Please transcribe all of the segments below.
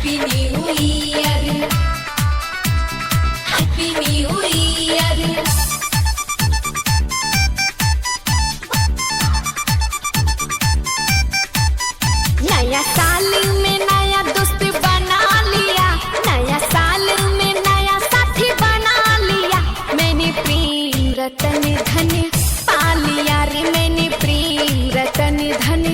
Happy new year, happy new year. नया साल में नया दोस्त बना लिया, नया साल में नया साथी बना लिया। मैंने प्रेम रतन धन पा लिया रे, मैंने प्रेम रतन धन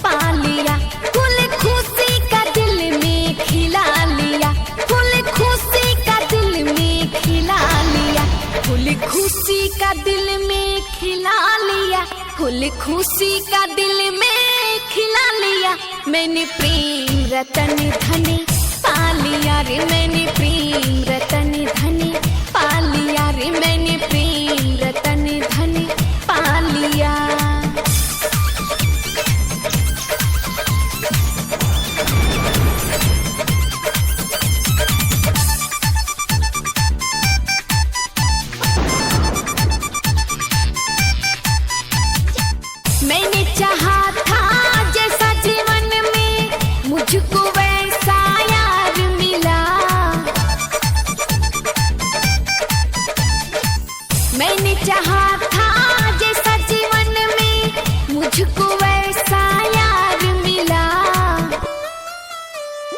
पा लिया। फूल खुशी का दिल में खिला लिया, फूल खुशी का दिल में खिला लिया, फूल खुशी का दिल में खिला लिया, फूल खुशी का दिल में खिला लिया। मैंने प्रेम रतन धन पा लिया रे, मैंने प्रेम रतन धन पा लिया रे, मैंने प्रेम रतन धन पा लिया। मैंने चाहा था जैसा जीवन में मुझको वैसा यार मिला, मैंने चाहा था जैसा जीवन में मुझको वैसा यार मिला।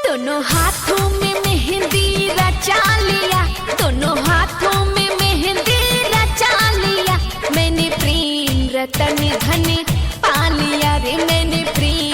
दोनों हाथों में मेहंदी रचा लिया, दोनों हाथों में मेहंदी रचा लिया। मैंने प्रेम रतन धन पा लिया रे, मैंने प्रेम